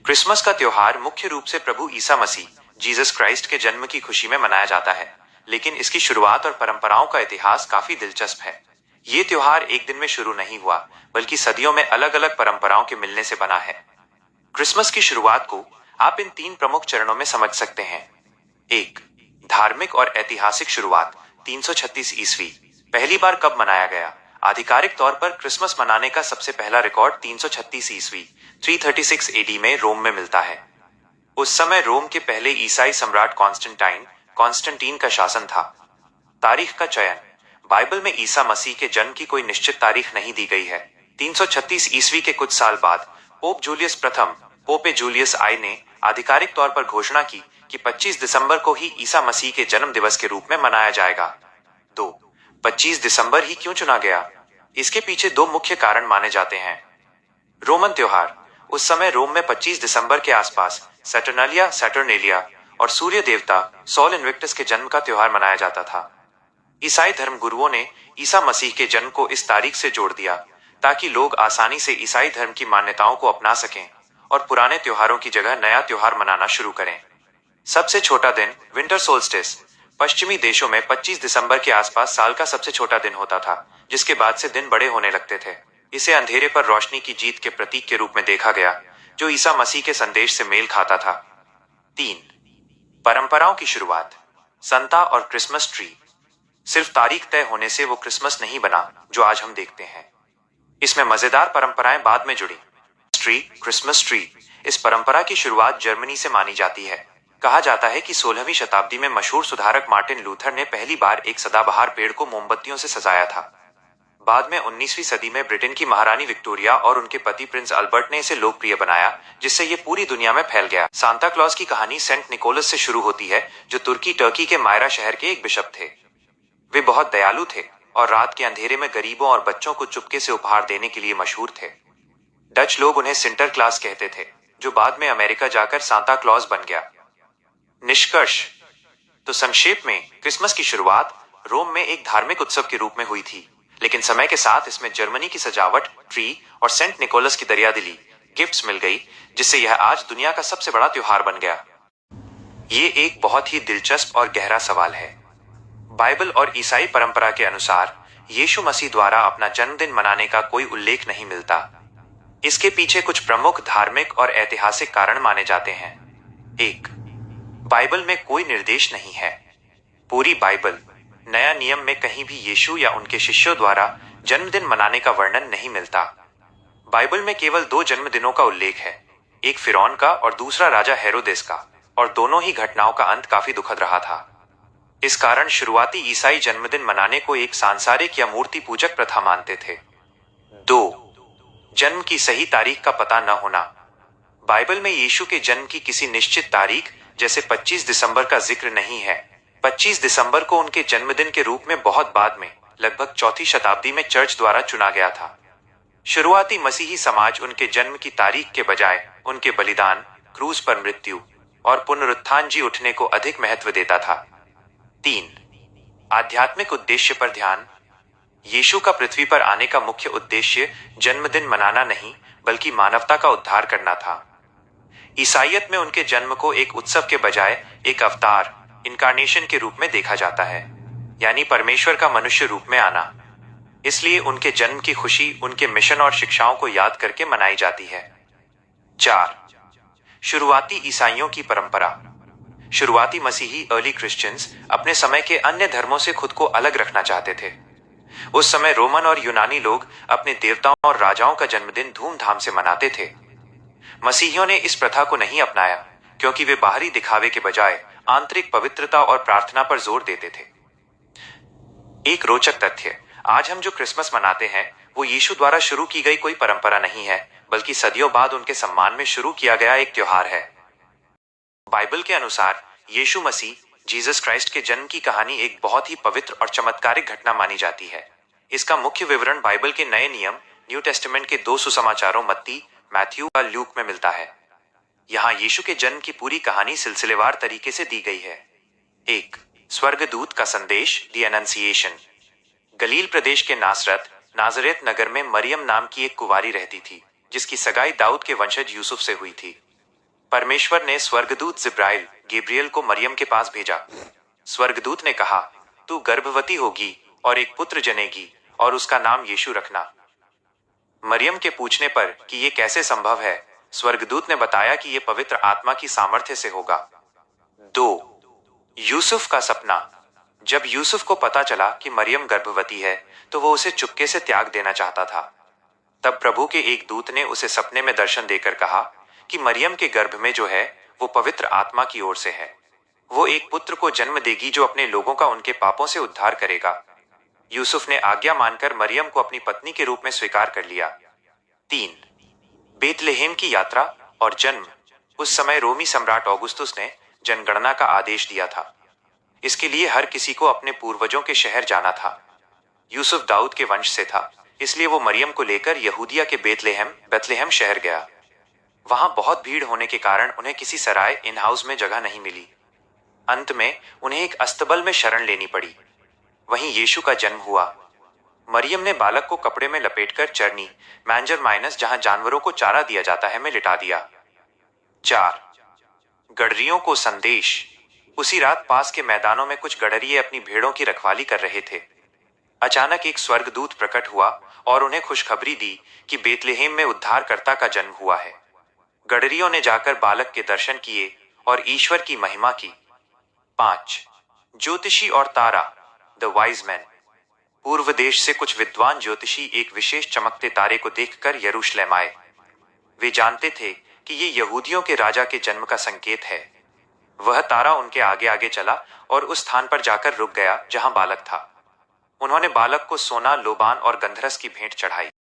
Christmas का त्योहार मुख्य रूप से प्रभु ईसा मसीह जीसस क्राइस्ट के जन्म की खुशी में मनाया जाता है, लेकिन इसकी शुरुआत और परंपराओं का इतिहास काफी दिलचस्प है। ये त्योहार एक दिन में शुरू नहीं हुआ, बल्कि सदियों में अलग अलग परंपराओं के मिलने से बना है। क्रिसमस की शुरुआत को आप इन तीन प्रमुख चरणों में समझ सकते हैं। एक, धार्मिक और ऐतिहासिक शुरुआत 336 ईस्वी। पहली बार कब मनाया गया? आधिकारिक तौर पर क्रिसमस मनाने का सबसे पहला रिकॉर्ड 336 ईस्वी 336 एडी में रोम में मिलता है। उस समय रोम के पहले ईसाई सम्राट कॉन्स्टेंटीन का शासन था। तारीख का चयन, बाइबल में ईसा मसीह के जन्म की कोई निश्चित तारीख नहीं दी गई है। 336 ईस्वी के कुछ साल बाद पोप जूलियस आई ने आधिकारिक तौर पर घोषणा की कि 25 दिसंबर को ही ईसा मसीह के जन्म दिवस के रूप में मनाया जाएगा। 2. 25 दिसंबर ही क्यों चुना गया? इसके पीछे दो मुख्य कारण माने जाते हैं। रोमन त्योहार, उस समय रोम में 25 दिसंबर के आसपास सैटर्नेलिया और सूर्य देवता सोल इन्विक्टस के जन्म का त्योहार मनाया जाता था। ईसाई धर्मगुरुओं ने ईसा मसीह के जन्म को इस तारीख से जोड़ दिया ताकि लोग आसानी से ईसाई धर्म की मान्यताओं को अपना सकें और पुराने त्योहारों की जगह नया त्योहार मनाना शुरू करें। सबसे छोटा दिन, विंटर सोल्स्टिस, पश्चिमी देशों में 25 दिसंबर के आसपास साल का सबसे छोटा दिन होता था, जिसके बाद से दिन बड़े होने लगते थे। इसे अंधेरे पर रोशनी की जीत के प्रतीक के रूप में देखा गया, जो ईसा मसीह के संदेश से मेल खाता था। 3. परंपराओं की शुरुआत, संता और क्रिसमस ट्री। सिर्फ तारीख तय होने से वो क्रिसमस नहीं बना जो आज हम देखते हैं। इसमें मजेदार परंपराएं बाद में जुड़ी। क्रिसमस ट्री, इस परंपरा की शुरुआत जर्मनी से मानी जाती है। कहा जाता है कि 16वीं शताब्दी में मशहूर सुधारक मार्टिन लूथर ने पहली बार एक सदाबहार पेड़ को मोमबत्तियों से सजाया था। बाद में 19वीं सदी में ब्रिटेन की महारानी विक्टोरिया और उनके पति प्रिंस अल्बर्ट ने इसे लोकप्रिय बनाया, जिससे ये पूरी दुनिया में फैल गया। सांता क्लॉज की कहानी सेंट निकोलस से शुरू होती है, जो टर्की के मायरा शहर के एक बिशप थे। वे बहुत दयालु थे और रात के अंधेरे में गरीबों और बच्चों को चुपके से उपहार देने के लिए मशहूर थे। डच लोग उन्हें सिंटरक्लास कहते थे, जो बाद में अमेरिका जाकर सांता क्लॉज बन गया। निष्कर्ष, तो संक्षेप में क्रिसमस की शुरुआत रोम में एक धार्मिक उत्सव के रूप में हुई थी, लेकिन समय के साथ इसमें जर्मनी की सजावट, ट्री और सेंट निकोलस की दरियादिली, गिफ्ट्स मिल गई, जिससे यह आज दुनिया का सबसे बड़ा त्योहार बन गया। ये एक बहुत ही दिलचस्प और गहरा सवाल है। बाइबल और ईसाई परंपरा के अनुसार यीशु मसीह द्वारा अपना जन्मदिन मनाने का कोई उल्लेख नहीं मिलता। इसके पीछे कुछ प्रमुख धार्मिक और ऐतिहासिक कारण माने जाते हैं। 1. बाइबल में कोई निर्देश नहीं है। पूरी बाइबल, नया नियम में कहीं भी यीशु या उनके शिष्यों द्वारा जन्मदिन मनाने का वर्णन नहीं मिलता। बाइबल में केवल 2 जन्मदिनों का उल्लेख है, एक फिरौन का और दूसरा राजा हेरोदेस का, और दोनों ही घटनाओं का अंत काफी दुखद रहा था। इस कारण शुरुआती ईसाई जन्मदिन मनाने को एक सांसारिक या मूर्ति पूजक प्रथा मानते थे। 2. जन्म की सही तारीख का पता न होना। बाइबल में यीशु के जन्म की किसी निश्चित तारीख जैसे 25 दिसंबर का जिक्र नहीं है। 25 दिसंबर को उनके जन्मदिन के रूप में बहुत बाद में, लगभग 4वीं शताब्दी में चर्च द्वारा चुना गया था। शुरुआती मसीही समाज उनके जन्म की तारीख के बजाय उनके बलिदान, क्रूज पर मृत्यु और पुनरुत्थान जी उठने को अधिक महत्व देता था। 3. आध्यात्मिक उद्देश्य पर ध्यान। यीशु का पृथ्वी पर आने का मुख्य उद्देश्य जन्मदिन मनाना नहीं, बल्कि मानवता का उद्धार करना था। ईसाईयत में उनके जन्म को एक उत्सव के बजाय एक अवतार, इनकार्नेशन के रूप में देखा जाता है, यानी परमेश्वर का मनुष्य रूप में आना। इसलिए उनके जन्म की खुशी उनके मिशन और शिक्षाओं को याद करके मनाई जाती है। 4. शुरुआती ईसाइयों की परंपरा। शुरुआती मसीही अर्ली क्रिश्चियंस अपने समय के अन्य धर्मों से खुद को अलग रखना चाहते थे। उस समय रोमन और यूनानी लोग अपने देवताओं और राजाओं का जन्मदिन धूमधाम से मनाते थे। मसीहियों ने इस प्रथा को नहीं अपनाया, क्योंकि वे बाहरी दिखावे के बजाय आंतरिक पवित्रता और प्रार्थना पर जोर देते थे। एक रोचक तथ्य, आज हम जो क्रिसमस मनाते हैं वो यीशु द्वारा शुरू की गई कोई परंपरा नहीं है, बल्कि सदियों बाद उनके सम्मान में शुरू किया गया एक त्योहार है। बाइबल के अनुसार यीशु मसीह जीसस क्राइस्ट के जन्म की कहानी एक बहुत ही पवित्र और चमत्कारिक घटना मानी जाती है। इसका मुख्य विवरण बाइबल के नए नियम न्यू टेस्टामेंट के 2 सुसमाचारों मत्ती, मैथ्यू और ल्यूक में मिलता है। यहाँ यीशु के जन्म की पूरी कहानी सिलसिलेवार तरीके से दी गई है। 1. स्वर्गदूत का संदेश, द एनंसिएशन। गलील प्रदेश के नाजरेत नगर में मरियम नाम की एक कुंवारी रहती थी, जिसकी सगाई दाऊद के वंशज यूसुफ से हुई थी। परमेश्वर ने स्वर्गदूत जिब्राइल गैब्रियल को मरियम के पास भेजा। स्वर्गदूत ने कहा, तू गर्भवती होगी और एक पुत्र जनेगी और उसका नाम यीशु रखना। मरियम के पूछने पर कि ये कैसे संभव है, स्वर्गदूत ने बताया कि ये पवित्र आत्मा की सामर्थ्य से होगा। 2. यूसुफ का सपना। जब यूसुफ को पता चला कि मरियम गर्भवती है तो वो उसे चुपके से त्याग देना चाहता था। तब प्रभु के एक दूत ने उसे सपने में दर्शन देकर कहा कि मरियम के गर्भ में जो है वो पवित्र आत्मा की ओर से है। वो एक पुत्र को जन्म देगी जो अपने लोगों का उनके पापों से उद्धार करेगा। यूसुफ ने आज्ञा मानकर मरियम को अपनी पत्नी के रूप में स्वीकार कर लिया। 3. बेतलेहम की यात्रा और जन्म। उस समय रोमी सम्राट ऑगुस्तुस ने जनगणना का आदेश दिया था। इसके लिए हर किसी को अपने पूर्वजों के शहर जाना था। यूसुफ दाऊद के वंश से था, इसलिए वो मरियम को लेकर यहूदिया के बेतलेहम शहर गया। वहां बहुत भीड़ होने के कारण उन्हें किसी सराय इन हाउस में जगह नहीं मिली। अंत में उन्हें एक अस्तबल में शरण लेनी पड़ी। वहीं यीशु का जन्म हुआ। मरियम ने बालक को कपड़े में लपेटकर चरनी मैंजर जहां जानवरों को चारा दिया जाता है में लिटा दिया। 4. गडरियों को संदेश। उसी रात पास के मैदानों में कुछ गडरिये अपनी भेड़ों की रखवाली कर रहे थे। अचानक एक स्वर्गदूत प्रकट हुआ और उन्हें खुशखबरी दी कि बेतलेहम में उद्धारकर्ता का जन्म हुआ है। गडरियों ने जाकर बालक के दर्शन किए और ईश्वर की महिमा की। 5. ज्योतिषी और तारा, द वाइज मैन। पूर्व देश से कुछ विद्वान ज्योतिषी एक विशेष चमकते तारे को देखकर यरूशलेम आए। वे जानते थे कि ये यहूदियों के राजा के जन्म का संकेत है। वह तारा उनके आगे आगे चला और उस स्थान पर जाकर रुक गया जहां बालक था। उन्होंने बालक को सोना, लोबान और गंधरस की भेंट चढ़ाई।